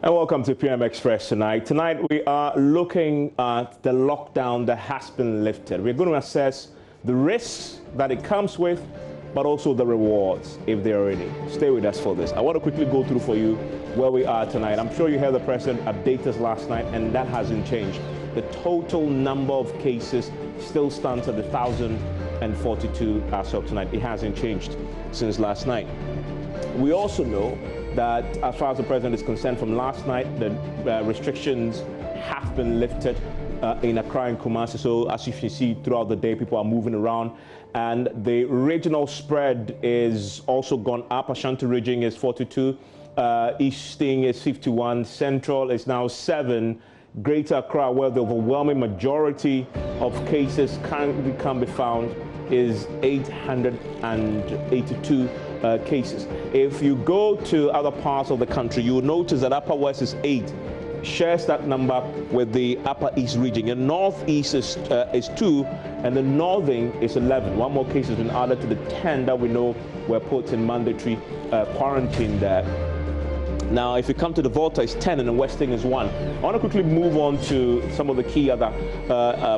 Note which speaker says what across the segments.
Speaker 1: And welcome to PM Express tonight. Tonight we are looking at the lockdown that has been lifted. We're going to assess the risks that it comes with, but also the rewards if there are any. Stay with us for this. I want to quickly go through for you where we are tonight. I'm sure you heard the president update us last night, and that hasn't changed. The total number of cases still stands at 1,042 as of tonight. It hasn't changed since last night. We also know that as far as the president is concerned, from last night, the restrictions have been lifted in Accra and Kumasi. So as you can see throughout the day, people are moving around, and the regional spread is also gone up. Ashanti region is 42, Easting is 51, Central is now 7, Greater Accra, where the overwhelming majority of cases can be found, is 882 cases. If you go to other parts of the country, you will notice that Upper West is 8, shares that number with the Upper East region. And Northeast is 2, and the Northern is 11. One more case has been added to the 10 that we know were put in mandatory quarantine there. Now, if you come to the Volta, it's 10, and the Western is 1. I want to quickly move on to some of the key other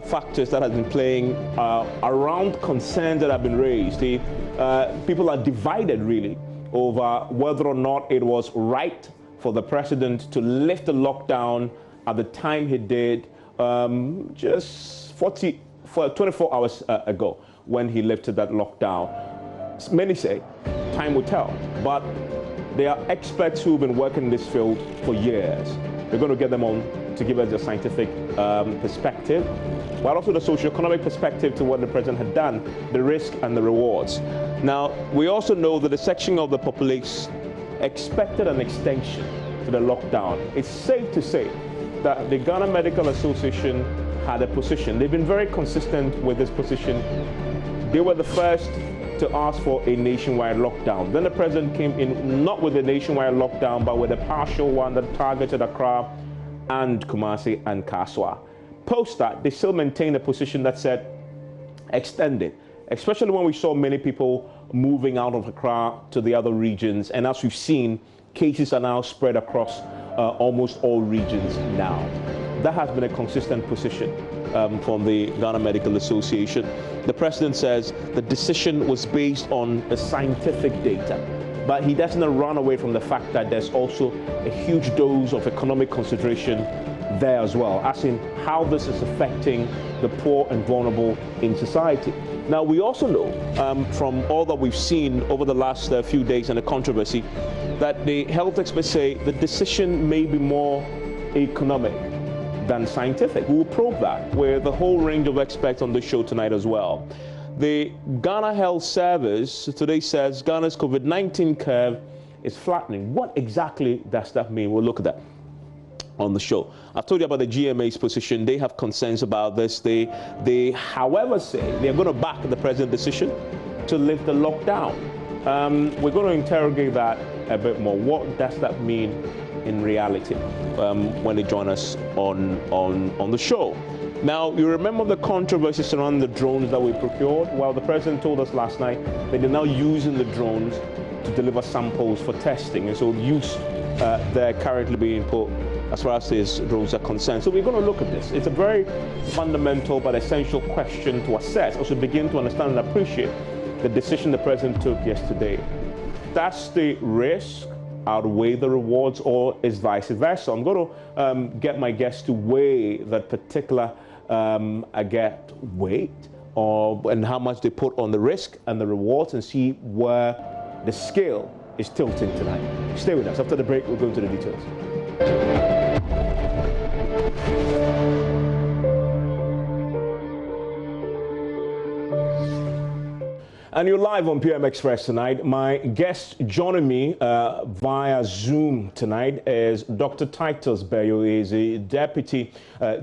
Speaker 1: factors that have been playing around concerns that have been raised. People are divided, really, over whether or not it was right for the president to lift the lockdown at the time he did, just 24 hours ago, when he lifted that lockdown. Many say time will tell, but there are experts who've been working in this field for years. We're going to get them on to give us a scientific perspective, but also the socio-economic perspective to what the president had done, the risk and the rewards. Now, we also know that a section of the populace expected an extension to the lockdown. It's safe to say that the Ghana Medical Association had a position. They've been very consistent with this position. They were the first to ask for a nationwide lockdown. Then the president came in not with a nationwide lockdown, but with a partial one that targeted Accra and Kumasi and Kaswa. Post that, they still maintained a position that said extended, especially when we saw many people moving out of Accra to the other regions. And as we've seen, cases are now spread across almost all regions now. That has been a consistent position from the Ghana Medical Association. The president says the decision was based on the scientific data, but he doesn't run away from the fact that there's also a huge dose of economic consideration there as well, as in how this is affecting the poor and vulnerable in society. Now, we also know from all that we've seen over the last few days and the controversy that the health experts say the decision may be more economic than scientific. We will probe that with a whole range of experts on the show tonight as well. The Ghana Health Service today says Ghana's COVID-19 curve is flattening. What exactly does that mean? We'll look at that on the show. I've told you about the GMA's position. They have concerns about this. They however, say they're going to back the president's decision to lift the lockdown. We're going to interrogate that a bit more. What does that mean in reality when they join us on the show? Now, you remember the controversy surrounding the drones that we procured? Well, the president told us last night that they're now using the drones to deliver samples for testing, and so use they're currently being put as far as these drones are concerned. So we're going to look at this. It's a very fundamental but essential question to assess, also begin to understand and appreciate the decision the president took yesterday. Does the risk outweigh the rewards, or is vice versa? I'm going to get my guests to weigh that particular weight and how much they put on the risk and the rewards, and see where the scale is tilting tonight. Stay with us. After the break, we'll go into the details. And you're live on PM Express tonight. My guest joining me via Zoom tonight is Dr. Titus Bayo. He is the Deputy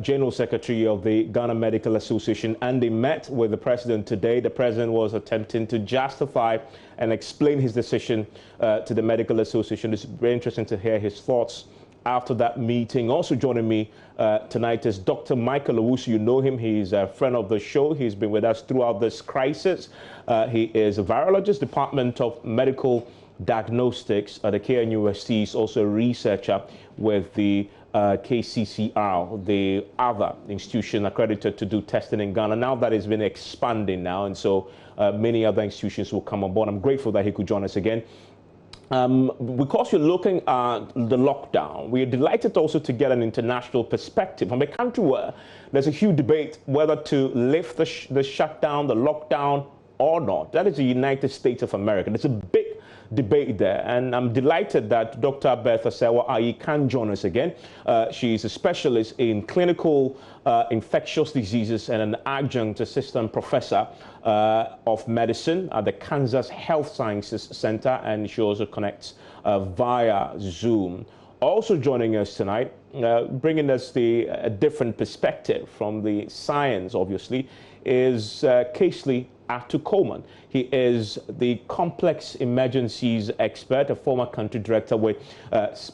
Speaker 1: General Secretary of the Ghana Medical Association, and they met with the president today. The president was attempting to justify and explain his decision to the Medical Association. It's very interesting to hear his thoughts after that meeting. Also joining me tonight is Dr. Michael Owusu. You know him. He's a friend of the show. He's been with us throughout this crisis. He is a virologist, Department of Medical Diagnostics at the KNUST. Is also a researcher with the KCCR, the other institution accredited to do testing in Ghana. Now that it's been expanding now, and so many other institutions will come on board. I'm grateful that he could join us again. Because you're looking at the lockdown, we're delighted also to get an international perspective from a country where there's a huge debate whether to lift the shutdown, the lockdown, or not. That is the United States of America. There's a big debate there, and I'm delighted that Dr. Bertha Serwaa-Ayi can join us again. She's a specialist in clinical infectious diseases and an adjunct assistant professor of medicine at the Kansas Health Sciences Center, and she also connects via Zoom. Also joining us tonight, bringing us a different perspective from the science, obviously, is Casely Atu-Coleman. He is the complex emergencies expert, a former country director with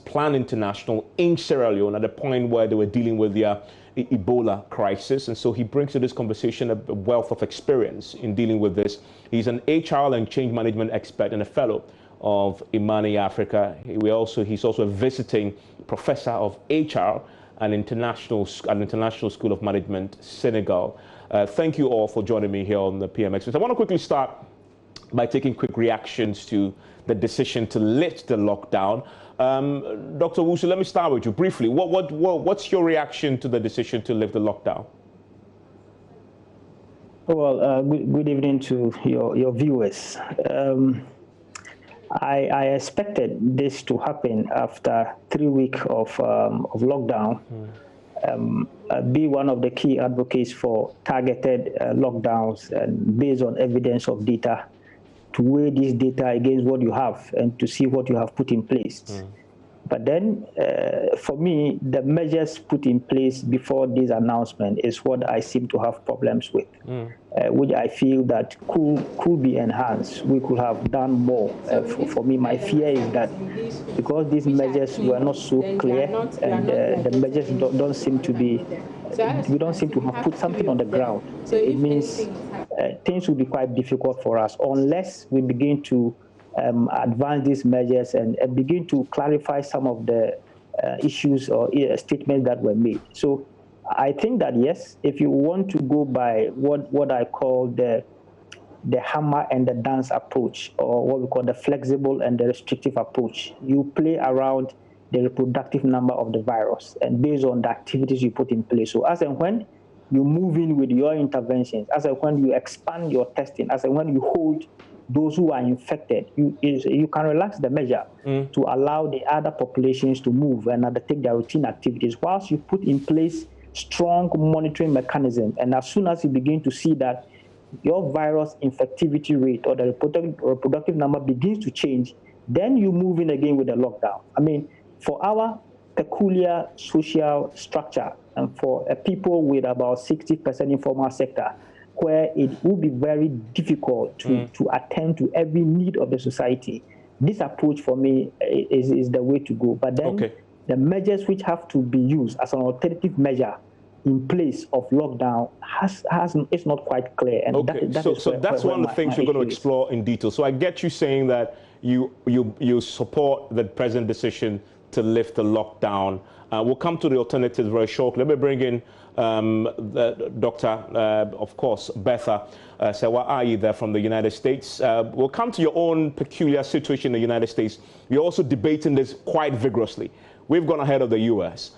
Speaker 1: Plan International in Sierra Leone at the point where they were dealing with their Ebola crisis. And so he brings to this conversation a wealth of experience in dealing with this. He's an HR and change management expert and a fellow of Imani Africa. He's also a visiting professor of HR at International School of Management, Senegal. Thank you all for joining me here on the PMX. I want to quickly start by taking quick reactions to the decision to lift the lockdown. Dr. Wusu, let me start with you briefly. What's your reaction to the decision to lift the lockdown?
Speaker 2: Well, good evening to your viewers. I expected this to happen after 3 weeks of lockdown. Be one of the key advocates for targeted lockdowns and based on evidence of data, to weigh this data against what you have and to see what you have put in place. But then, for me, the measures put in place before this announcement is what I seem to have problems with, which I feel that could be enhanced. We could have done more. For me, my fear is that because these measures were not so clear and the measures don't seem to be, we don't seem to have put something on the ground. It means things will be quite difficult for us unless we begin to advance these measures and begin to clarify some of the issues or statements that were made. So I think that, yes, if you want to go by what I call the hammer and the dance approach, or what we call the flexible and the restrictive approach, you play around the reproductive number of the virus and based on the activities you put in place. So as and when you move in with your interventions, as and when you expand your testing, as and when you hold those who are infected, you can relax the measure to allow the other populations to move and undertake their routine activities whilst you put in place strong monitoring mechanisms. And as soon as you begin to see that your virus infectivity rate or the reproductive number begins to change, then you move in again with the lockdown. I mean, for our peculiar social structure and for people with about 60% informal sector, where it will be very difficult to attend to every need of the society, this approach for me is the way to go. But then the measures which have to be used as an alternative measure in place of lockdown it's not quite clear. And
Speaker 1: so that's one of the things we're going to explore in detail. So I get you saying that you support the present decision to lift the lockdown. We'll come to the alternatives very shortly. Let me bring in Dr. Of course, Bertha Serwaa-Ayi there from the United States. We'll come to your own peculiar situation in the United States. You're also debating this quite vigorously. We've gone ahead of the U.S.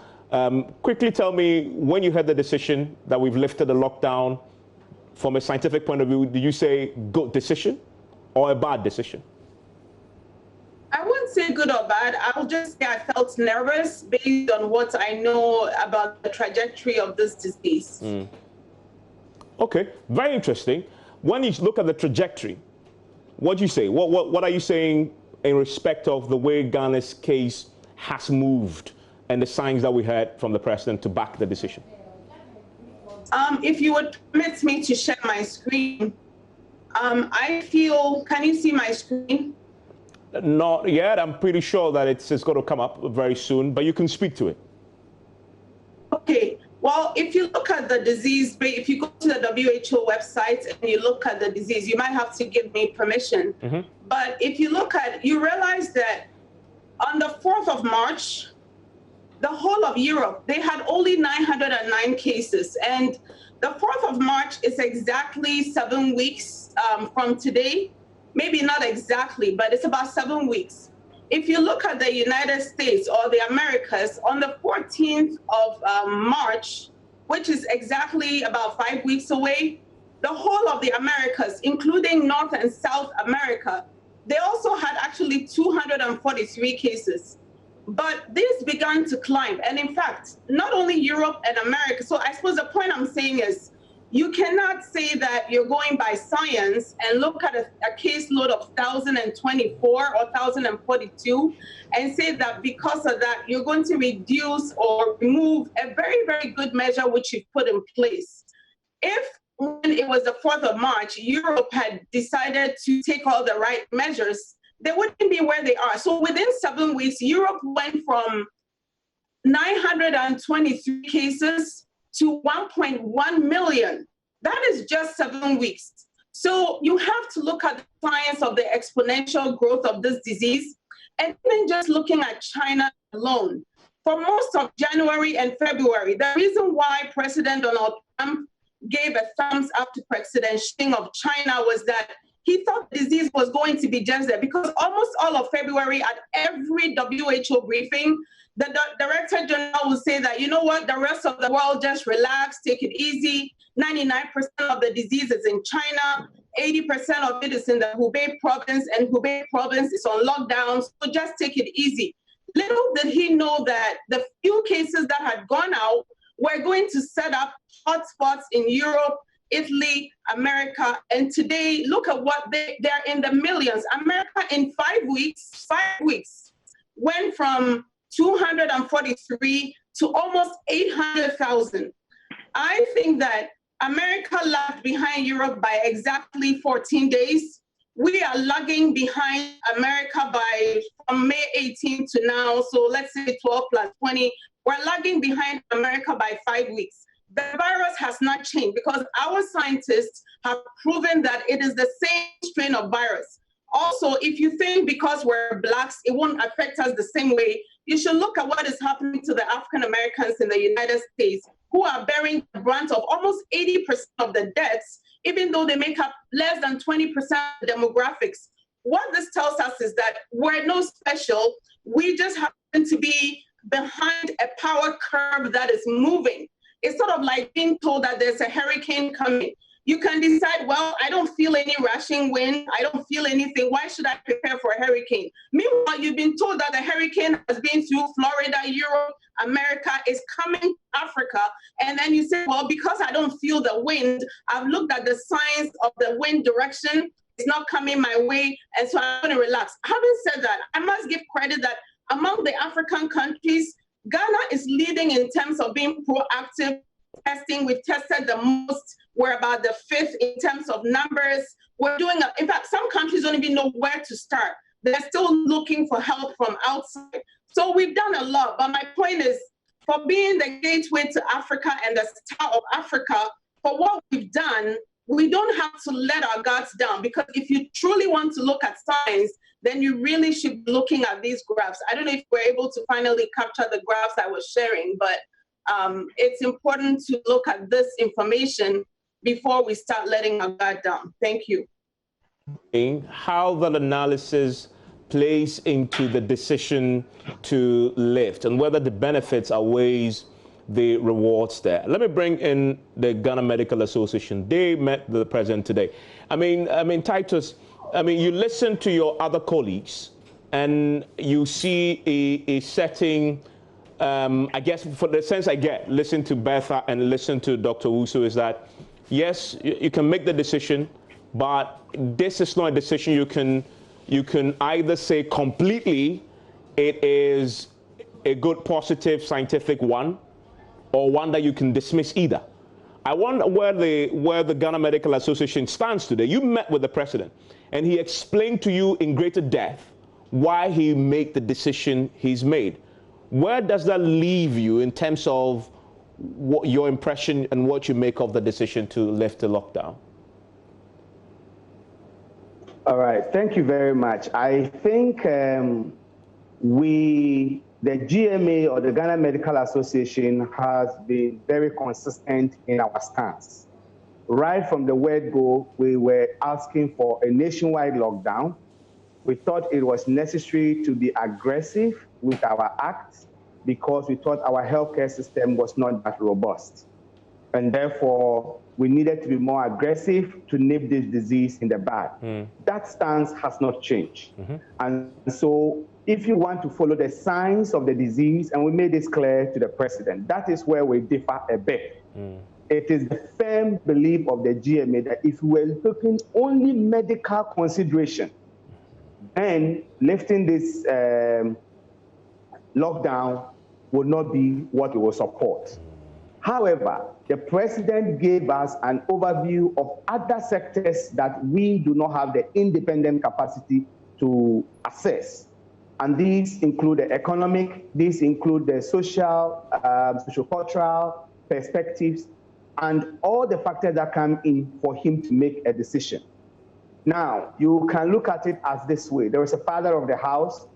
Speaker 1: Quickly tell me, when you heard the decision that we've lifted the lockdown, from a scientific point of view, did you say good decision or a bad decision?
Speaker 3: I wouldn't say good or bad. I'll just say I felt nervous based on what I know about the trajectory of this disease.
Speaker 1: Okay, very interesting. When you look at the trajectory, what do you say? What are you saying in respect of the way Ghana's case has moved and the signs that we heard from the president to back the decision?
Speaker 3: If you would permit me to share my screen, I feel, can you see my screen?
Speaker 1: Not yet. I'm pretty sure that it's going to come up very soon, but you can speak to it.
Speaker 3: Okay. Well, if you look at the disease, if you go to the WHO website and you look at the disease, you might have to give me permission. But if you look at, you realize that on the 4th of March, the whole of Europe, they had only 909 cases. And the 4th of March is exactly 7 weeks from today. Maybe not exactly, but it's about 7 weeks. If you look at the United States or the Americas, on the 14th of March, which is exactly about 5 weeks away, the whole of the Americas, including North and South America, they also had actually 243 cases. But this began to climb. And in fact, not only Europe and America, so I suppose the point I'm saying is, you cannot say that you're going by science and look at a caseload of 1,024 or 1,042 and say that because of that, you're going to reduce or remove a very, very good measure which you've put in place. If when it was the 4th of March, Europe had decided to take all the right measures, they wouldn't be where they are. So within 7 weeks, Europe went from 923 cases to 1.1 million. That is just 7 weeks. So you have to look at the science of the exponential growth of this disease. And even just looking at China alone, for most of January and February, the reason why President Donald Trump gave a thumbs up to President Xi of China was that he thought the disease was going to be just there, because almost all of February at every WHO briefing, the Director General will say that, you know what, the rest of the world, just relax, take it easy. 99% of the disease is in China. 80% of it is in the Hubei province, and Hubei province is on lockdown, so just take it easy. Little did he know that the few cases that had gone out were going to set up hotspots in Europe, Italy, America, and today, look at what they're in the millions. America in 5 weeks, went from 243 to almost 800,000. I think that America lagged behind Europe by exactly 14 days. We are lagging behind America by from May 18 to now, so let's say 12 plus 20. We're lagging behind America by 5 weeks. The virus has not changed because our scientists have proven that it is the same strain of virus. Also, if you think because we're blacks, it won't affect us the same way, you should look at what is happening to the African Americans in the United States, who are bearing the brunt of almost 80% of the deaths, even though they make up less than 20% of demographics. What this tells us is that we're no special. We just happen to be behind a power curve that is moving. It's sort of like being told that there's a hurricane coming. You can decide, well, I don't feel any rushing wind. I don't feel anything. Why should I prepare for a hurricane? Meanwhile, you've been told that the hurricane has been through Florida, Europe, America, is coming to Africa. And then you say, well, because I don't feel the wind, I've looked at the signs of the wind direction. It's not coming my way. And so I'm going to relax. Having said that, I must give credit that among the African countries, Ghana is leading in terms of being proactive testing. We've tested the most. We're about the 5th in terms of numbers. We're doing, in fact, some countries don't even know where to start. They're still looking for help from outside. So we've done a lot. But my point is, for being the gateway to Africa and the star of Africa, for what we've done, we don't have to let our guards down, because if you truly want to look at science, then you really should be looking at these graphs. I don't know if we're able to finally capture the graphs I was sharing, but it's important to look at this information before we start letting our guard down. Thank you.
Speaker 1: How that analysis plays into the decision to lift and whether the benefits outweighs the rewards there. Let me bring in the Ghana Medical Association. They met the president today. I mean, Titus, you listen to your other colleagues and you see a setting, I guess for the sense I get, listen to Bertha and listen to Dr. Wusu, is that, yes, you can make the decision, but this is not a decision you can either say completely it is a good, positive, scientific one, or one that you can dismiss either. I wonder where the Ghana Medical Association stands today. You met with the president, and he explained to you in greater depth why he made the decision he's made. Where does that leave you in terms of what your impression and what you make of the decision to lift the lockdown.
Speaker 4: All right, thank you very much. I think the GMA, or the Ghana Medical Association, has been very consistent in our stance. Right from the word go, we were asking for a nationwide lockdown. We thought it was necessary to be aggressive with our act because we thought our healthcare system was not that robust. And therefore, we needed to be more aggressive to nip this disease in the bud. That stance has not changed. And so if you want to follow the signs of the disease, and we made this clear to the president, that is where we differ a bit. It is the firm belief of the GMA that if we were taking only medical consideration, then lifting this lockdown would not be what we will support. However, the president gave us an overview of other sectors that we do not have the independent capacity to assess. And these include the economic, these include the social, socio-cultural perspectives, and all the factors that come in for him to make a decision. Now, you can look at it as this way. There is a father of the house,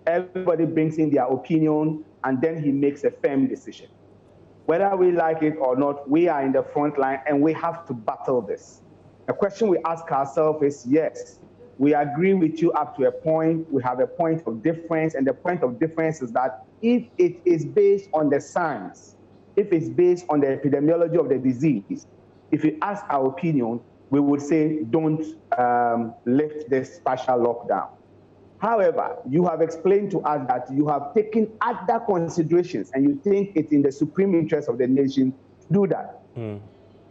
Speaker 4: everybody brings in their opinion, and then he makes a firm decision. Whether we like it or not, we are in the front line and we have to battle this. The question we ask ourselves is, yes, we agree with you up to a point, we have a point of difference, and the point of difference is that if it is based on the science, if it's based on the epidemiology of the disease, if you ask our opinion, we would say don't lift this partial lockdown. However, you have explained to us that you have taken other considerations and you think it's in the supreme interest of the nation to do that.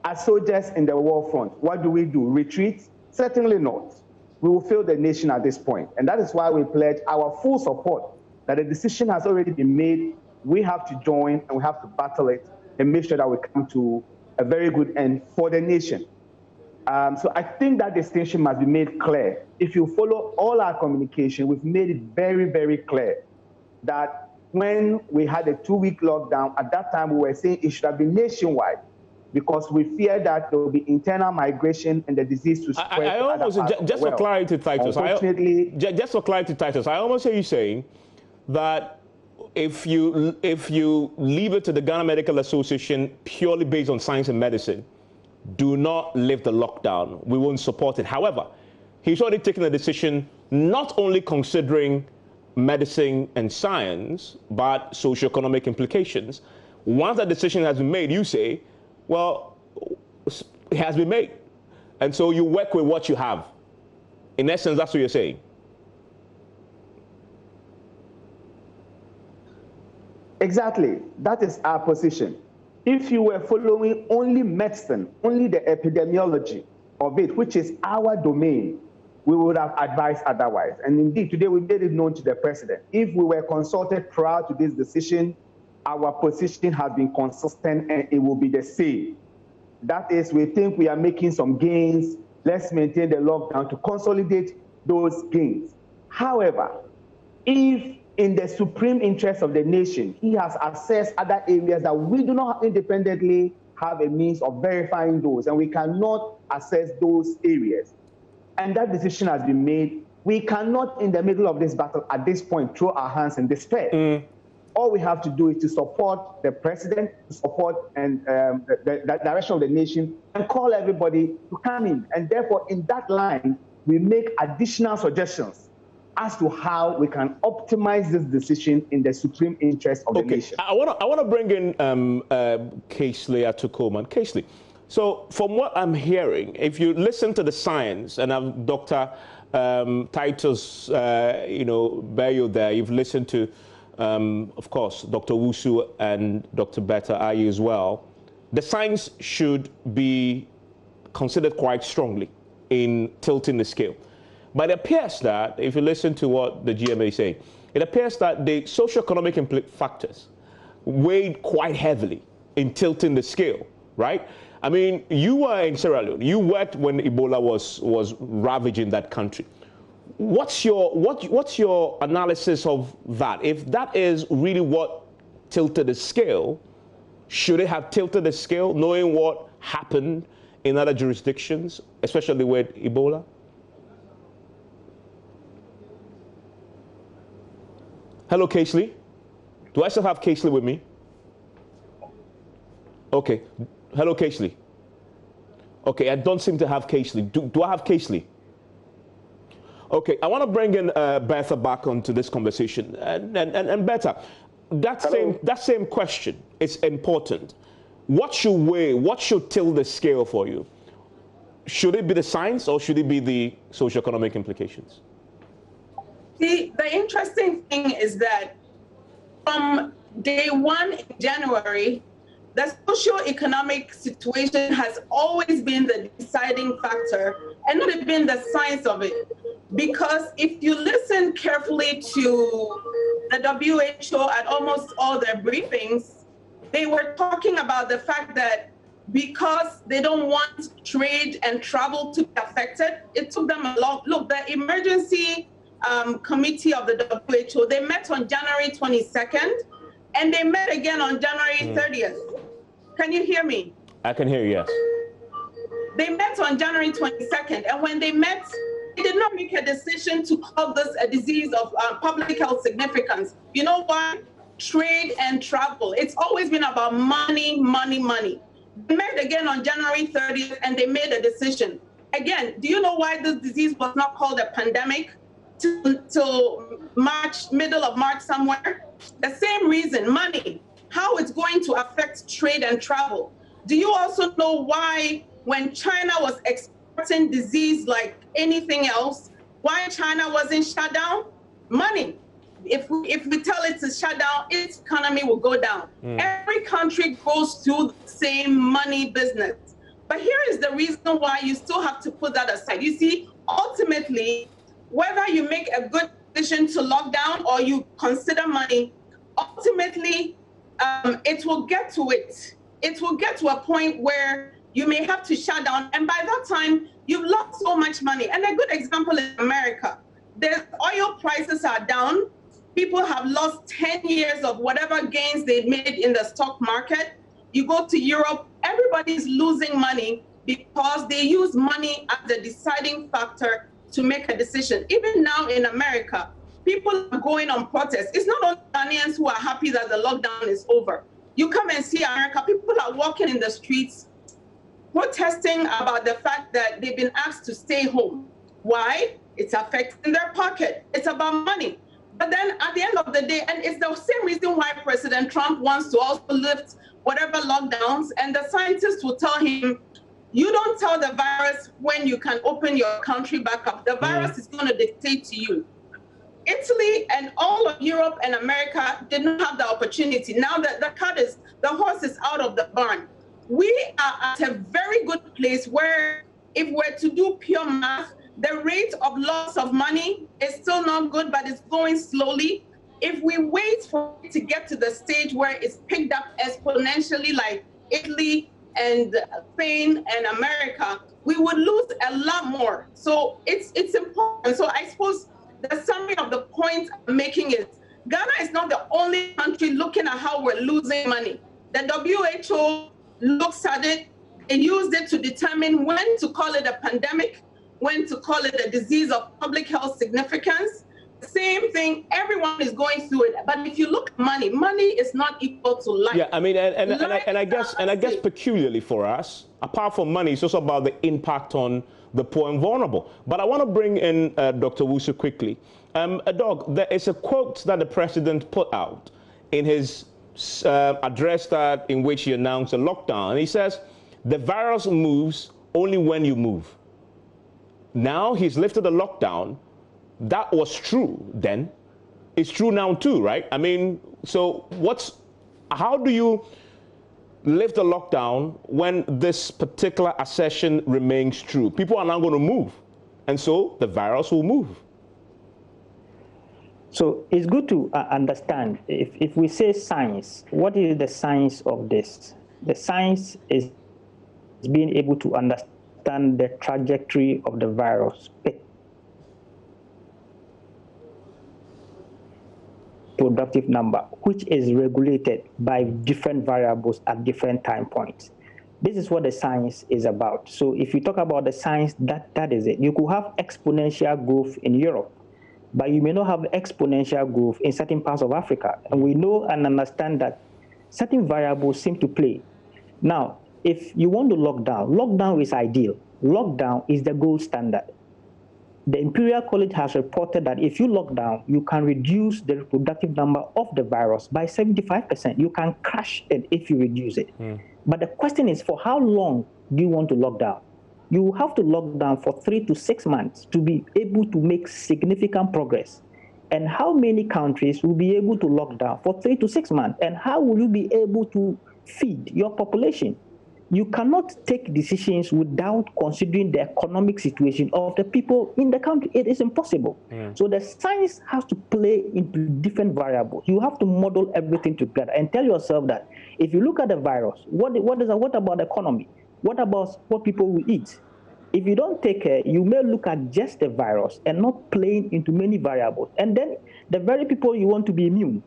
Speaker 4: As soldiers in the war front, what do? Retreat? Certainly not. We will fail the nation at this point. And that is why we pledge our full support that the decision has already been made. We have to join and we have to battle it and make sure that we come to a very good end for the nation. So I think that distinction must be made clear. If you follow all our communication, we've made it very, very clear that when we had a 2-week lockdown, at that time we were saying it should have been nationwide because we fear that there will be internal migration and the disease to spread to other parts of the world.
Speaker 1: For clarity, Titus,
Speaker 4: Unfortunately,
Speaker 1: just for clarity, Titus, I almost hear you saying that if you leave it to the Ghana Medical Association purely based on science and medicine, do not lift the lockdown. We won't support it. However, he's already taken a decision not only considering medicine and science, but socio-economic implications. Once that decision has been made, you say, well, it has been made. And so you work with what you have. In essence, that's what you're saying.
Speaker 4: Exactly. That is our position. If you were following only medicine, only the epidemiology of it, which is our domain, we would have advised otherwise. And indeed, today we made it known to the president. If we were consulted prior to this decision, our position has been consistent and it will be the same. That is, we think we are making some gains. Let's maintain the lockdown to consolidate those gains. However, if in the supreme interest of the nation, he has assessed other areas that we do not independently have a means of verifying those, and we cannot assess those areas. And that decision has been made. We cannot, in the middle of this battle, at this point, throw our hands in despair. All we have to do is to support the president, to support and the direction of the nation, and call everybody to come in. And therefore, in that line, we make additional suggestions as to how we can optimize this decision in the supreme interest of the nation.
Speaker 1: I want to bring in Kingsley Atukoman. Kingsley, so from what I'm hearing, if you listen to the science, and Dr. Titus, Bayo there, you've listened to, of course, Dr. Wusu and Dr. Betta Ayi as well, the science should be considered quite strongly in tilting the scale. But it appears that, if you listen to what the GMA is saying, it appears that the socio-economic factors weighed quite heavily in tilting the scale, right? I mean, you were in Sierra Leone. You worked when Ebola was ravaging that country. What's your analysis of that? If that is really what tilted the scale, Should it have tilted the scale, knowing what happened in other jurisdictions, especially with Ebola? Hello, Casely. Do I still have Casely with me? Okay. Hello, Casely. Okay, I don't seem to have Casely. Do I have Casely? Okay, I want to bring in Bertha back onto this conversation. And Bertha, that same question is important. What should weigh, what should tilt the scale for you? Should it be the science or should it be the socioeconomic implications?
Speaker 3: The interesting thing is that from day one in January, the socio-economic situation has always been the deciding factor and not been the science of it. Because if you listen carefully to the WHO at almost all their briefings, they were talking about the fact that because they don't want trade and travel to be affected, it took them a long look. The emergency committee of the WHO, they met on January 22nd, and they met again on January 30th. Can you hear me?
Speaker 1: I can hear you, yes.
Speaker 3: They met on January 22nd, and when they met, they did not make a decision to call this a disease of public health significance. You know why? Trade and travel. It's always been about money, money, money. They met again on January 30th, and they made a decision. Again, do you know why this disease was not called a pandemic till March, middle of March somewhere? The same reason, money. How it's going to affect trade and travel. Do you also know why when China was exporting disease like anything else, why China wasn't shut down? Money. If we tell it to shut down, its economy will go down. Every country goes through the same money business. But here is the reason why you still have to put that aside. You see, ultimately, whether you make a good decision to lock down or you consider money, ultimately, it will get to it. It will get to a point where you may have to shut down. And by that time, you've lost so much money. And a good example is America. The oil prices are down. People have lost 10 years of whatever gains they made in the stock market. You go to Europe, everybody's losing money because they use money as the deciding factor to make a decision. Even now in America, people are going on protest. It's not only Ghanaians who are happy that the lockdown is over. You come and see America, people are walking in the streets protesting about the fact that they've been asked to stay home. Why? It's affecting their pocket. It's about money. But then at the end of the day, and it's the same reason why President Trump wants to also lift whatever lockdowns, and the scientists will tell him, you don't tell the virus when you can open your country back up. The virus is going to dictate to you. Italy and all of Europe and America did not have the opportunity. Now that the horse is out of the barn. We are at a very good place where if we're to do pure math, the rate of loss of money is still not good, but it's going slowly. If we wait for it to get to the stage where it's picked up exponentially like Italy and Spain and America, we would lose a lot more. So it's important. So I suppose the summary of the point I'm making is Ghana is not the only country looking at how we're losing money. The WHO looks at it and used it to determine when to call it a pandemic, when to call it a disease of public health significance. Same thing, everyone is going through it. But if you look at money, money is not equal to life.
Speaker 1: Yeah, I mean, and I guess peculiarly for us, apart from money, it's also about the impact on the poor and vulnerable. But I want to bring in Dr. Wusu quickly. Doc, there is a quote that the president put out in his address in which he announced a lockdown. And he says, the virus moves only when you move. Now he's lifted the lockdown. That was true then. It's true now too, right? I mean, so how do you lift the lockdown when this particular assertion remains true? People are now going to move, and so the virus will move.
Speaker 2: So it's good to understand, if we say science, what is the science of this? The science is being able to understand the trajectory of the virus. reproductive number, which is regulated by different variables at different time points. This is what the science is about. So if you talk about the science, that is it. You could have exponential growth in Europe, but you may not have exponential growth in certain parts of Africa. And we know and understand that certain variables seem to play. Now, if you want to lockdown is ideal. Lockdown is the gold standard. The Imperial College has reported that if you lock down, you can reduce the reproductive number of the virus by 75%. You can crash it if you reduce it. But the question is, for how long do you want to lock down? You have to lock down for 3 to 6 months to be able to make significant progress. And how many countries will be able to lock down for 3 to 6 months? And how will you be able to feed your population? You cannot take decisions without considering the economic situation of the people in the country. It is impossible. So the science has to play into different variables. You have to model everything together and tell yourself that if you look at the virus, what about the economy? What about what people will eat? If you don't take care, you may look at just the virus and not playing into many variables. And then the very people you want to be immune,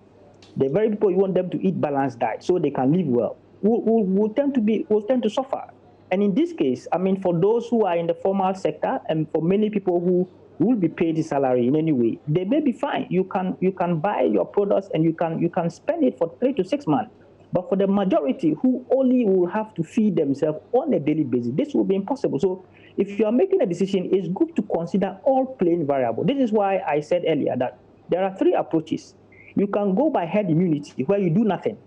Speaker 2: the very people you want them to eat balanced diet so they can live well, will tend to suffer. And in this case, I mean, for those who are in the formal sector and for many people who will be paid a salary in any way, they may be fine. You can buy your products and you can spend it for 3 to 6 months. But for the majority who only will have to feed themselves on a daily basis, this will be impossible. So if you are making a decision, it's good to consider all playing variables. This is why I said earlier that there are 3 approaches. You can go by herd immunity, where you do nothing.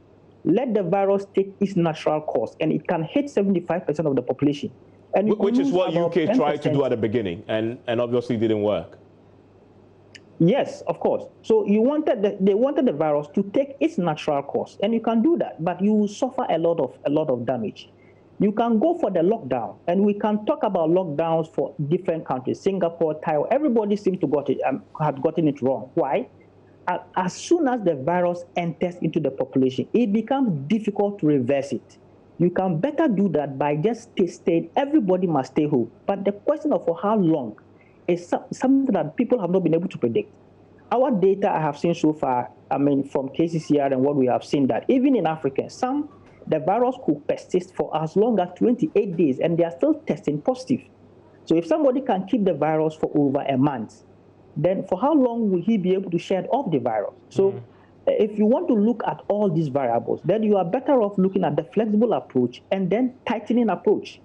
Speaker 2: Let the virus take its natural course, and it can hit 75% of the population. And
Speaker 1: which is what UK tried to do at the beginning, and obviously didn't work.
Speaker 2: Yes, of course. So they wanted the virus to take its natural course, and you can do that, but you will suffer a lot of damage. You can go for the lockdown, and we can talk about lockdowns for different countries. Singapore, Taiwan, everybody seems to have gotten it wrong. Why? As soon as the virus enters into the population, it becomes difficult to reverse it. You can better do that by just staying. Everybody must stay home. But the question of for how long is something that people have not been able to predict. Our data I have seen so far, I mean, from KCCR and what we have seen, that even in Africa, the virus could persist for as long as 28 days, and they are still testing positive. So if somebody can keep the virus for over a month, then for how long will he be able to shed off the virus? So if you want to look at all these variables, then you are better off looking at the flexible approach and then tightening approach.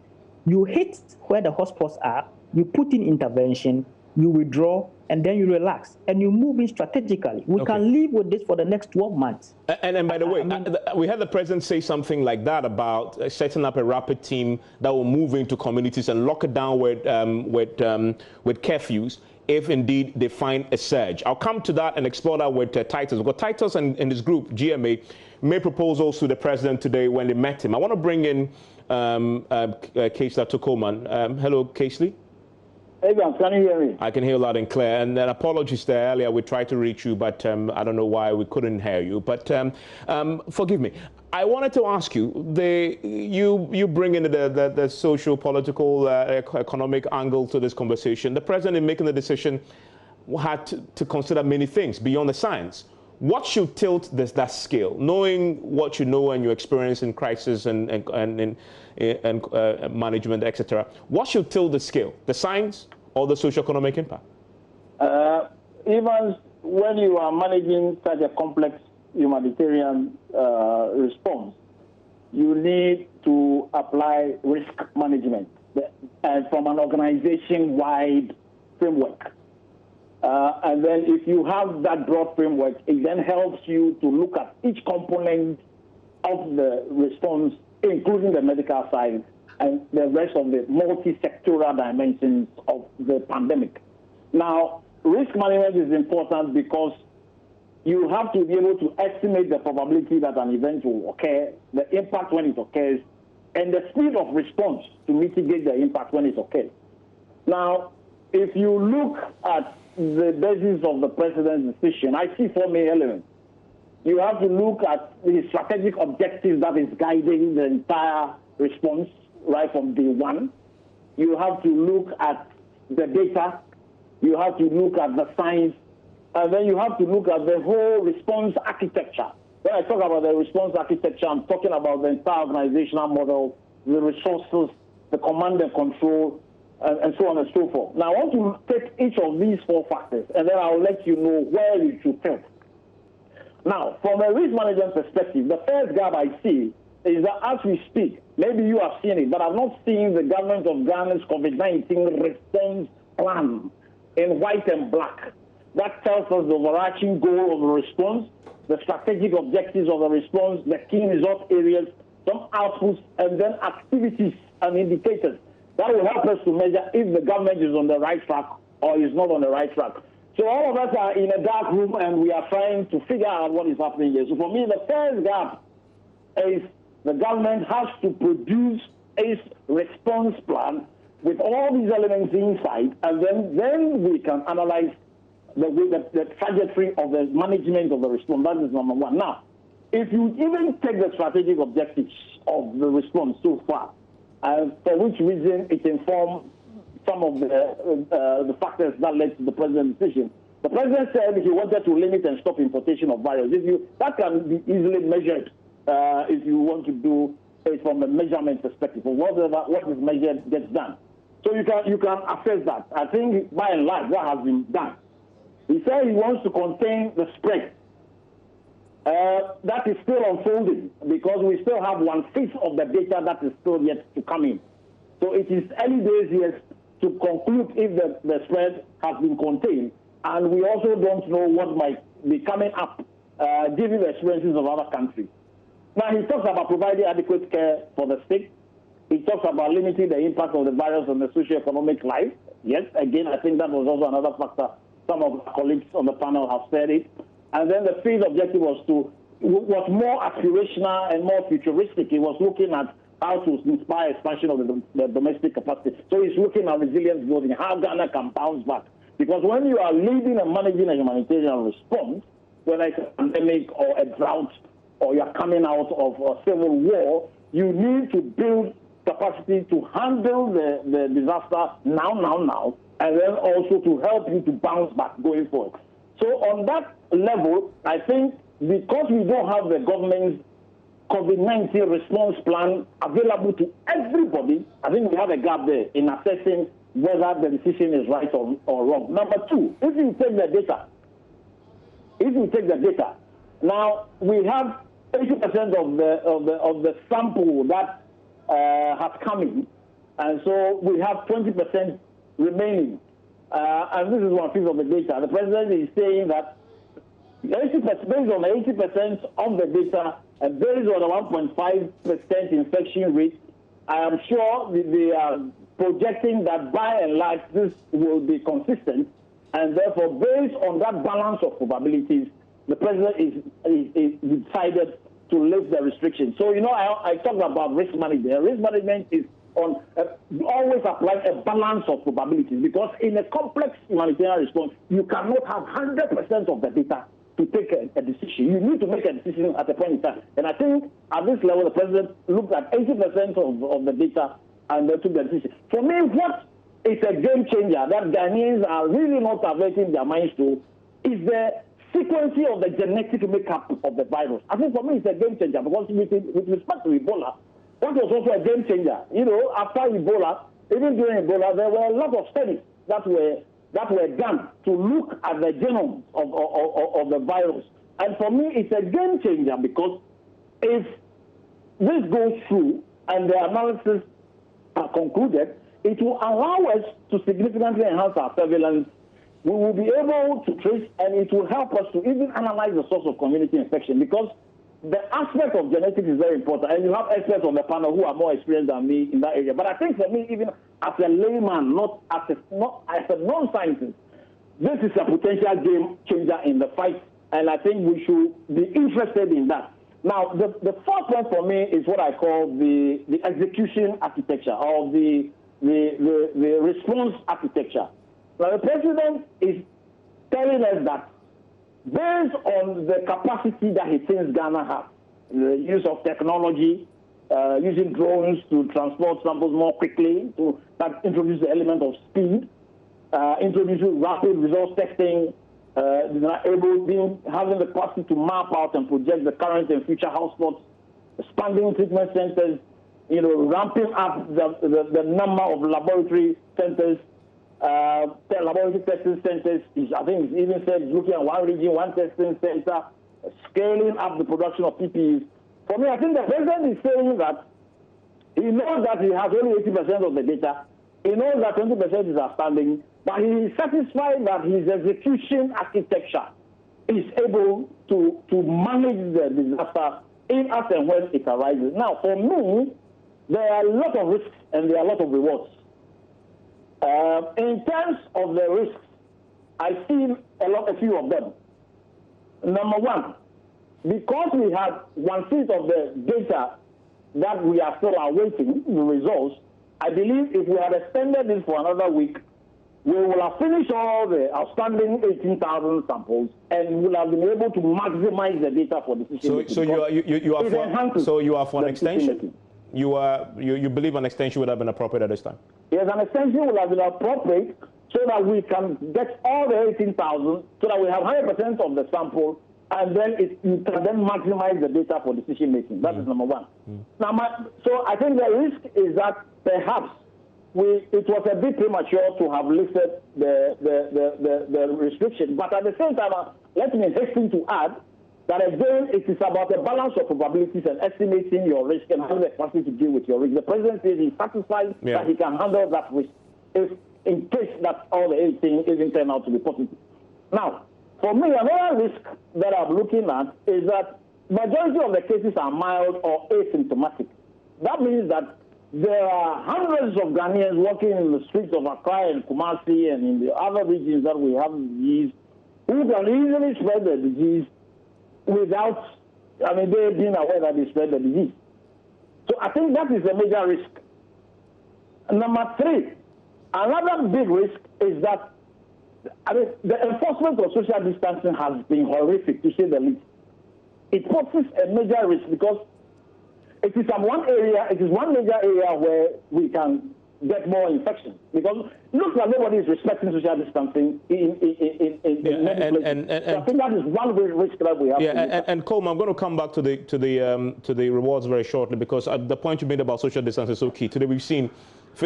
Speaker 2: You hit where the hotspots are, you put in intervention, you withdraw, and then you relax, and you move in strategically. We can live with this for the next 12 months.
Speaker 1: And by the way, we had the president say something like that about setting up a rapid team that will move into communities and lock it down with curfews, if indeed they find a surge. I'll come to that and explore that with Titus. Because Titus and his group, GMA, made proposals to the president today when they met him. I want to bring in Keisla Tukoman. Hello, Keisli.
Speaker 5: Hey, can you hear me?
Speaker 1: I can hear loud and clear. And apologies there earlier. We tried to reach you, but I don't know why we couldn't hear you. But forgive me. I wanted to ask you, you bring in the social, political, economic angle to this conversation. The president, in making the decision, had to consider many things beyond the science. What should tilt that scale, knowing what you know and your experience in crisis and management, etc.? What should tilt the scale, the science or the socio-economic impact?
Speaker 5: Even when you are managing such a complex humanitarian response, you need to apply risk management from an organization-wide framework. And then if you have that broad framework, it then helps you to look at each component of the response, including the medical side and the rest of the multi-sectoral dimensions of the pandemic. Now, risk management is important because you have to be able to estimate the probability that an event will occur, the impact when it occurs, and the speed of response to mitigate the impact when it occurs. Now, if you look at the basis of the president's decision, I see 4 main elements. You have to look at the strategic objectives that is guiding the entire response right from day one. You have to look at the data. You have to look at the science. and then you have to look at the whole response architecture. When I talk about the response architecture, I'm talking about the entire organizational model, the resources, the command and control, and so on and so forth. Now, I want to take each of these 4 factors, and then I'll let you know where you should tilt. Now, from a risk management perspective, the first gap I see is that as we speak, maybe you have seen it, but I've not seen the government of Ghana's COVID-19 response plan in white and black. That tells us the overarching goal of the response, the strategic objectives of the response, the key result areas, some outputs, and then activities and indicators. That will help us to measure if the government is on the right track or is not on the right track. So all of us are in a dark room and we are trying to figure out what is happening here. So for me, the first gap is the government has to produce a response plan with all these elements inside, and then we can analyze the trajectory of the management of the response. That is number one. Now, if you even take the strategic objectives of the response so far, for which reason it informed some of the factors that led to the president's decision. The president said he wanted to limit and stop importation of virus. That can be easily measured if you want to do it from a measurement perspective. Or what is measured gets done. So you can assess that. I think by and large what has been done. He said he wants to contain the spread. That is still unfolding because we still have 1/5 of the data that is still yet to come in. So it is early days yet to conclude if the spread has been contained. And we also don't know what might be coming up, given the experiences of other countries. Now, he talks about providing adequate care for the sick. He talks about limiting the impact of the virus on the socio-economic life. Yes, again, I think that was also another factor. Some of our colleagues on the panel have said it. And then the fifth objective was more aspirational and more futuristic. He was looking at how to inspire expansion of the domestic capacity. So he's looking at resilience building, how Ghana can bounce back. Because when you are leading and managing a humanitarian response, whether it's a pandemic or a drought, or you're coming out of a civil war, you need to build capacity to handle the disaster now, and then also to help you to bounce back going forward. So on that level, I think because we don't have the government's COVID-19 response plan available to everybody, I think we have a gap there in assessing whether the decision is right or wrong. Number two, if you take the data, now we have 80% of the sample that has come in, and so we have 20% remaining. And this is 1/5 of the data. The president is saying that 80%, based on 80% of the data and based on the 1.5% infection rate, I am sure they are projecting that by and large this will be consistent, and therefore based on that balance of probabilities, the president is decided to lift the restrictions. So, I talked about risk management. Risk management is on always apply a balance of probabilities, because in a complex humanitarian response, you cannot have 100% of the data to take a decision. You need to make a decision at a point in time. And I think at this level, the president looked at 80% of the data and then took the decision. For me, what is a game changer that Ghanaians are really not averting their minds to is the sequencing of the genetic makeup of the virus. I think for me it's a game changer, because with respect to Ebola, that was also a game changer. After Ebola, even during Ebola, there were a lot of studies that were done to look at the genome of the virus. And for me, it's a game changer, because if this goes through and the analysis are concluded, it will allow us to significantly enhance our surveillance. We will be able to trace, and it will help us to even analyze the source of community infection, because the aspect of genetics is very important. And you have experts on the panel who are more experienced than me in that area. But I think for me, even as a layman, not as a non-scientist, this is a potential game changer in the fight. And I think we should be interested in that. Now, the fourth point for me is what I call the execution architecture, or the response architecture. Now, the president is telling us that based on the capacity that he thinks Ghana has, the use of technology, using drones to transport samples more quickly, that introduce the element of speed, introducing rapid resource testing, having the capacity to map out and project the current and future hotspots, expanding treatment centers, ramping up the number of laboratory centers, laboratory testing centers. I think it's even said looking at one region, one testing center, scaling up the production of PPEs. For me, I think the president is saying that he knows that he has only 80% of the data. He knows that 20% is outstanding, but he is satisfied that his execution architecture is able to manage the disaster in as and when it arises. Now, for me, there are a lot of risks and there are a lot of rewards. In terms of the risks, I see a few of them. Number one, because we have 1/5 of the data that we are still awaiting the results, I believe if we had extended this for another week, we will have finished all the outstanding 18,000 samples and will have been able to maximize the data for decision making.
Speaker 1: So you are for an extension? You believe an extension would have been appropriate at this time?
Speaker 5: Yes, an extension would have been appropriate so that we can get all the 18,000, so that we have 100% of the sample, and then you can then maximize the data for decision making. That is number one. So I think the risk is that perhaps it was a bit premature to have lifted the restriction. But at the same time, let me hasten to add that again, it is about the balance of probabilities and estimating your risk and having the capacity to deal with your risk. The president says he's satisfied that he can handle that risk if in case that all the 18 isn't turned out to be positive. Now, for me, another risk that I'm looking at is that majority of the cases are mild or asymptomatic. That means that there are hundreds of Ghanaians walking in the streets of Accra and Kumasi and in the other regions that we have the disease who can easily spread the disease without, they being aware that they spread the disease. So I think that is a major risk. Number three, another big risk is that the enforcement of social distancing has been horrific, to say the least. It poses a major risk because it is one major area where we can get more infections. Because look like nobody is respecting social distancing in many places. So I think that is one risk that we have.
Speaker 1: And Coleman, I'm going to come back to the rewards very shortly, because the point you made about social distancing is so key. Today we've seen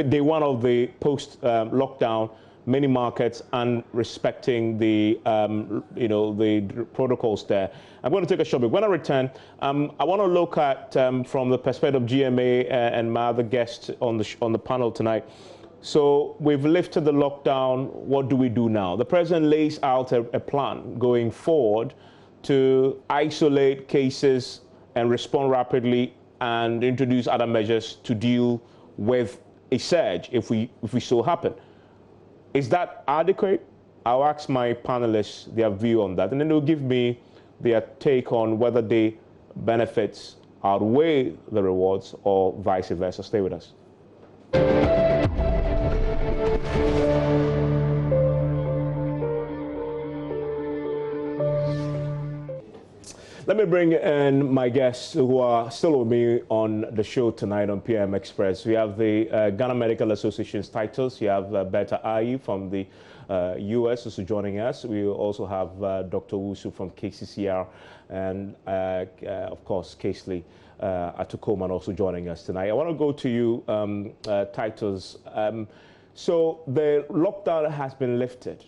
Speaker 1: day one of the post lockdown, many markets and respecting the the protocols there. I'm going to take a short break. When I return, I want to look at from the perspective of GMA and my other guests on the panel tonight. So we've lifted the lockdown. What do we do now? The president lays out a plan going forward to isolate cases and respond rapidly and introduce other measures to deal with a surge if we so happen. Is that adequate? I'll ask my panelists their view on that, and then they'll give me their take on whether the benefits outweigh the rewards or vice versa. Stay with us. Let me bring in my guests who are still with me on the show tonight on PM Express. We have the Ghana Medical Association's titles. You have Berta Ayi from the US who's joining us. We also have Dr. Wusu from KCCR and, of course, Casely Atukoman also joining us tonight. I want to go to you, titles. So the lockdown has been lifted.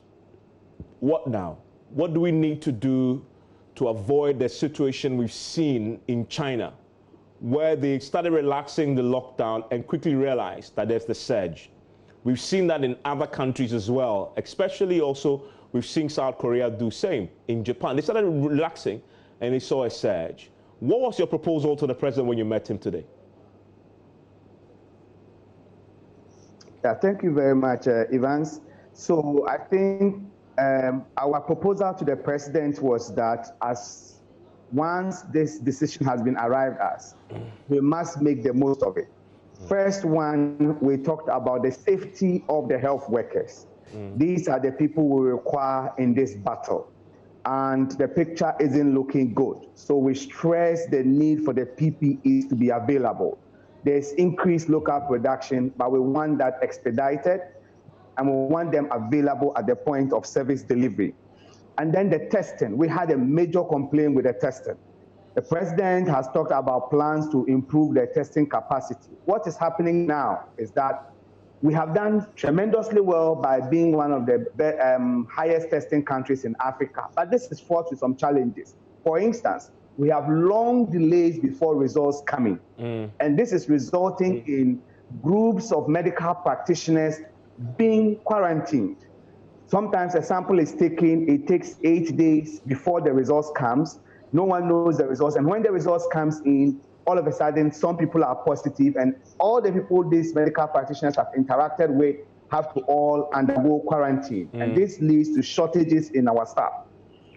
Speaker 1: What now? What do we need to do to avoid the situation we've seen in China, where they started relaxing the lockdown and quickly realized that there's the surge? We've seen that in other countries as well, especially also we've seen South Korea do same. In Japan, they started relaxing and they saw a surge. What was your proposal to the president when you met him today?
Speaker 4: Yeah, thank you very much, Evans. So I think our proposal to the president was that once this decision has been arrived at, we must make the most of it. First one, we talked about the safety of the health workers. These are the people we require in this battle. And the picture isn't looking good. So we stress the need for the PPEs to be available. There's increased local production, but we want that expedited, and we want them available at the point of service delivery. And then the testing, we had a major complaint with the testing. The president has talked about plans to improve the testing capacity. What is happening now is that we have done tremendously well by being one of the highest testing countries in Africa, but this is fraught with some challenges. For instance, we have long delays before results coming, and this is resulting in groups of medical practitioners being quarantined. Sometimes a sample is taken, it takes 8 days before the results comes. No one knows the results, and when the results comes in, all of a sudden, some people are positive, and all the people these medical practitioners have interacted with have to all undergo quarantine, and this leads to shortages in our staff.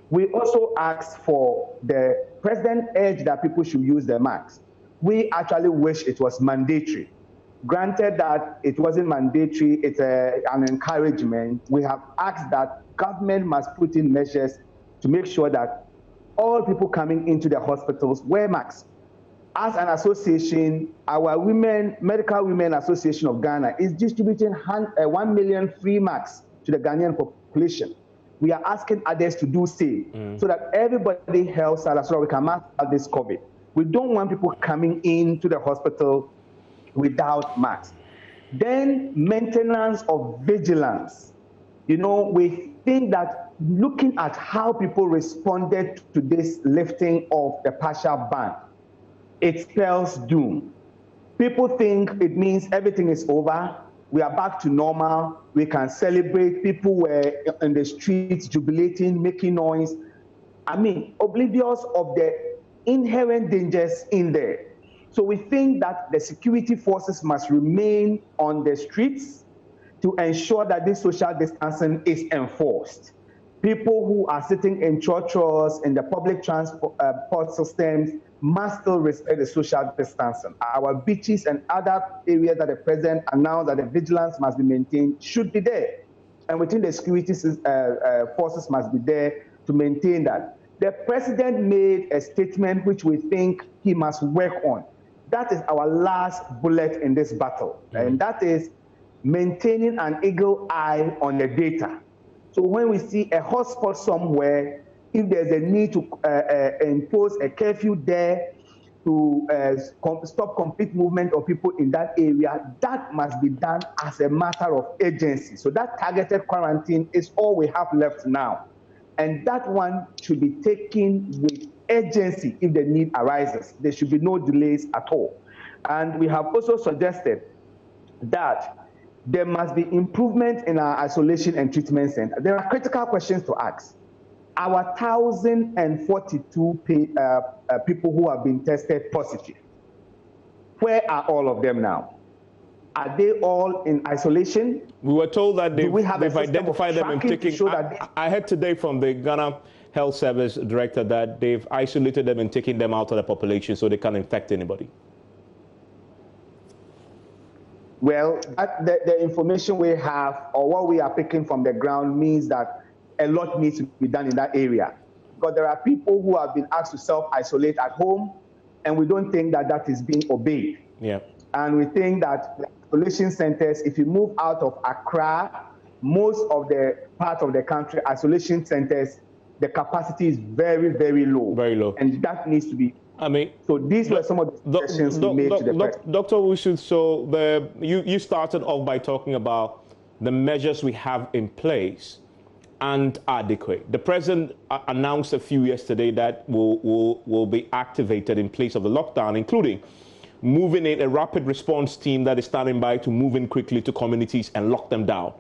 Speaker 4: We also asked for the president urged that people should use the masks. We actually wish it was mandatory. Granted that it wasn't mandatory, it's an encouragement. We have asked that government must put in measures to make sure that all people coming into the hospitals wear masks. As an association, our Medical Women Association of Ghana is distributing 1 million free masks to the Ghanaian population. We are asking others to do same so that everybody helps us so that we can master this COVID. We don't want people coming into the hospital without masks. Then maintenance of vigilance. You know, we think that looking at how people responded to this lifting of the partial ban, it spells doom. People think it means everything is over. We are back to normal. We can celebrate. People were in the streets jubilating, making noise. I mean, oblivious of the inherent dangers in there. So we think that the security forces must remain on the streets to ensure that this social distancing is enforced. People who are sitting in churches, in the public transport systems, must still respect the social distancing. Our beaches and other areas that the president announced that the vigilance must be maintained should be there. And within the security forces must be there to maintain that. The president made a statement which we think he must work on. That is our last bullet in this battle. And that is maintaining an eagle eye on the data. So when we see a hotspot somewhere, if there's a need to impose a curfew there to stop complete movement of people in that area, that must be done as a matter of urgency. So that targeted quarantine is all we have left now. And that one should be taken with urgency if the need arises. There should be no delays at all. And we have also suggested that there must be improvement in our isolation and treatment center. There are critical questions to ask. Our 1,042 people who have been tested positive, where are all of them now? Are they all in isolation?
Speaker 1: We were told that they've identified them and taken. I heard today from the Ghana Health Service Director that they've isolated them and taken them out of the population so they can't infect anybody.
Speaker 4: Well, the information we have or what we are picking from the ground means that a lot needs to be done in that area. Because there are people who have been asked to self-isolate at home, and we don't think that that is being obeyed.
Speaker 1: Yeah. And
Speaker 4: we think that the isolation centers, if you move out of Accra, most of the part of the country, isolation centers, the capacity is very, very low.
Speaker 1: Very low.
Speaker 4: And that needs to be. So these were some of the suggestions we made to the president.
Speaker 1: Dr. Wusu, so you started off by talking about the measures we have in place and adequate. The president announced a few yesterday that will be activated in place of the lockdown, including moving in a rapid response team that is standing by to move in quickly to communities and lock them down.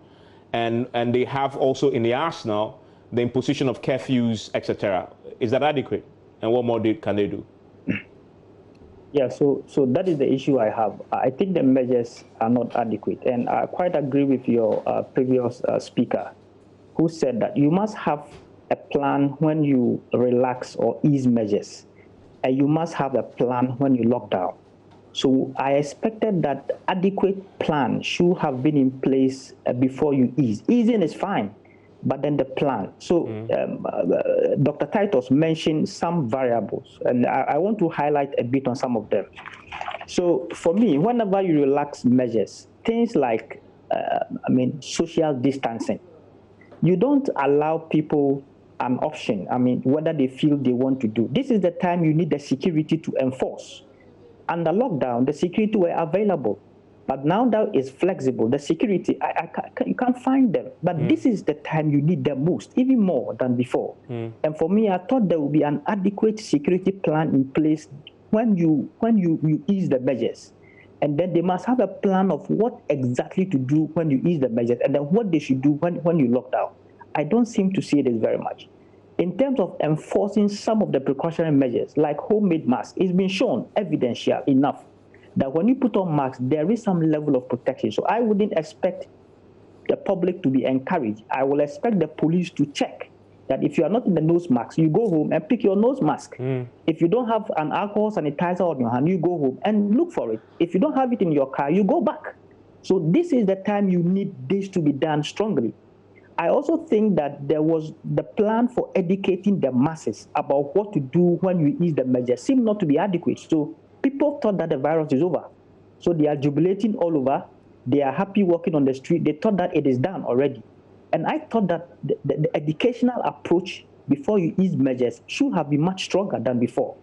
Speaker 1: And they have also in the arsenal the imposition of curfews, etc. Is that adequate? And what more can they do?
Speaker 2: Yeah, so that is the issue I have. I think the measures are not adequate. And I quite agree with your previous speaker who said that you must have a plan when you relax or ease measures. And you must have a plan when you lock down. So I expected that adequate plan should have been in place before you ease. Easing is fine, but then the plan. So Dr. Titus mentioned some variables, and I want to highlight a bit on some of them. So for me, whenever you relax measures, things like, social distancing, you don't allow people an option. I mean, whether they feel they want to do. This is the time you need the security to enforce. Under lockdown, the security were available. But now that it's flexible, the security, you can't find them. But this is the time you need them most, even more than before. And for me, I thought there would be an adequate security plan in place when you ease the measures. And then they must have a plan of what exactly to do when you ease the measures, and then what they should do when you lock down. I don't seem to see this very much. In terms of enforcing some of the precautionary measures, like homemade masks, it's been shown, evidential enough, that when you put on masks, there is some level of protection. So I wouldn't expect the public to be encouraged. I will expect the police to check that if you are not in the nose mask, you go home and pick your nose mask. If you don't have an alcohol sanitizer on your hand, you go home and look for it. If you don't have it in your car, you go back. So this is the time you need this to be done strongly. I also think that there was the plan for educating the masses about what to do when you ease the measures seemed not to be adequate. So people thought that the virus is over. So they are jubilating all over. They are happy walking on the street. They thought that it is done already. And I thought that the educational approach before you ease measures should have been much stronger than before.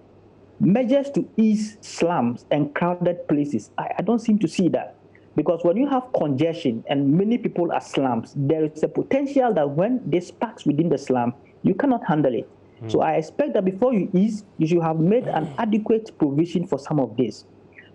Speaker 2: Measures to ease slums and crowded places, I don't seem to see that. Because when you have congestion and many people are slums, there is a potential that when this sparks within the slum, you cannot handle it. So I expect that before you ease, you should have made an adequate provision for some of this.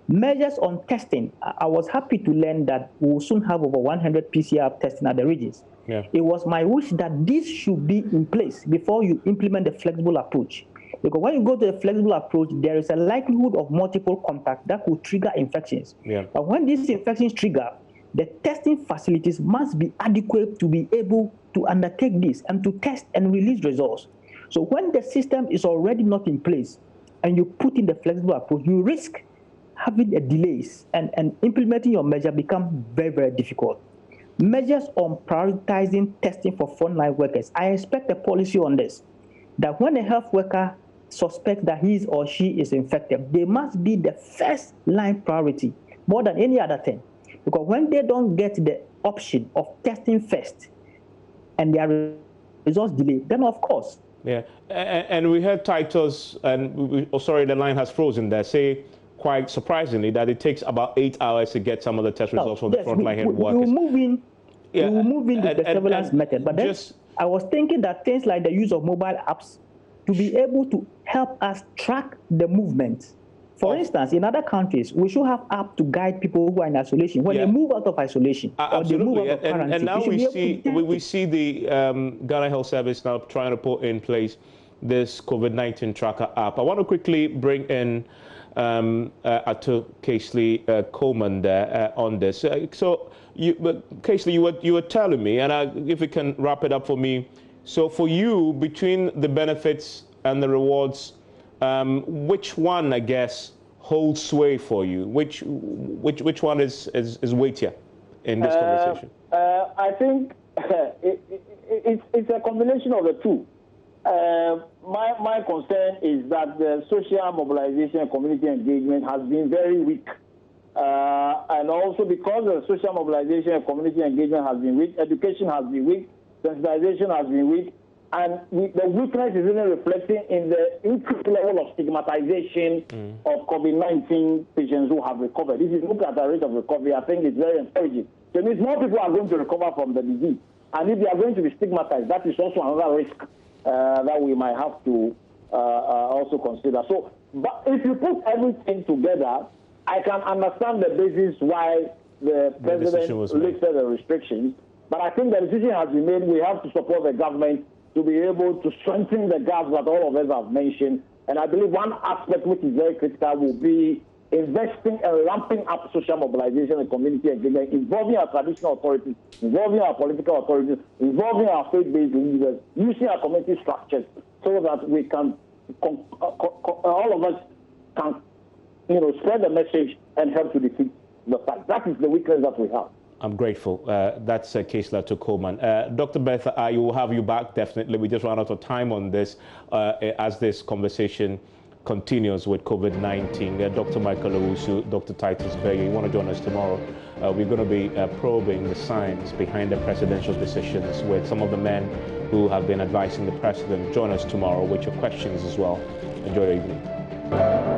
Speaker 2: Measures on testing, I was happy to learn that we will soon have over 100 PCR testing at the regions. It was my wish that this should be in place before you implement the flexible approach. Because when you go to the flexible approach, there is a likelihood of multiple contacts that could trigger infections. But when these infections trigger, the testing facilities must be adequate to be able to undertake this and to test and release results. So when the system is already not in place and you put in the flexible approach, you risk having a delays and implementing your measure become very, very difficult. Measures on prioritizing testing for frontline workers. I expect a policy on this, that when a health worker suspects that he or she is infected, they must be the first line priority more than any other thing. Because when they don't get the option of testing first and their results delayed, then of course.
Speaker 1: And we heard Titus, and sorry, the line has frozen there, say quite surprisingly that it takes about 8 hours to get some of the test results from the frontline health workers.
Speaker 2: We will move in with the surveillance method, but then I was thinking that things like the use of mobile apps to be able to help us track the movement. For instance, in other countries, we should have apps to guide people who are in isolation when they move out of isolation or they move out of quarantine.
Speaker 1: And now we see the Ghana Health Service now trying to put in place this COVID-19 tracker app. I want to quickly bring in Ato Casely Coleman there on this. So, Casely, you were telling me, and if you can wrap it up for me. So, for you, between the benefits and the rewards, which one, I guess, holds sway for you? Which one is weightier in this conversation?
Speaker 5: I think it's a combination of the two. My concern is that the social mobilization and community engagement has been very weak. And also because the social mobilization and community engagement has been weak, education has been weak, sensitization has been weak, and the weakness is even reflecting in the increased level of stigmatization of COVID-19 patients who have recovered. If you look at the rate of recovery, I think it's very encouraging. So it means more people are going to recover from the disease. And if they are going to be stigmatized, that is also another risk that we might have to also consider. So, but if you put everything together, I can understand the basis why the president lifted the restrictions. But I think the decision has been made. We have to support the government to be able to strengthen the gaps that all of us have mentioned. And I believe one aspect which is very critical will be investing and ramping up social mobilization and community engagement, involving our traditional authorities, involving our political authorities, involving our faith-based leaders, using our community structures so that we can, all of us can, spread the message and help to defeat the fight. That is the weakness that we have.
Speaker 1: I'm grateful. That's Casely Coleman. Dr. Bertha, I will have you back, definitely. We just ran out of time on this as this conversation continues with COVID-19. Dr. Michael Owusu, Dr. Titus Vega, you want to join us tomorrow? We're going to be probing the science behind the presidential decisions with some of the men who have been advising the president. Join us tomorrow with your questions as well. Enjoy your evening.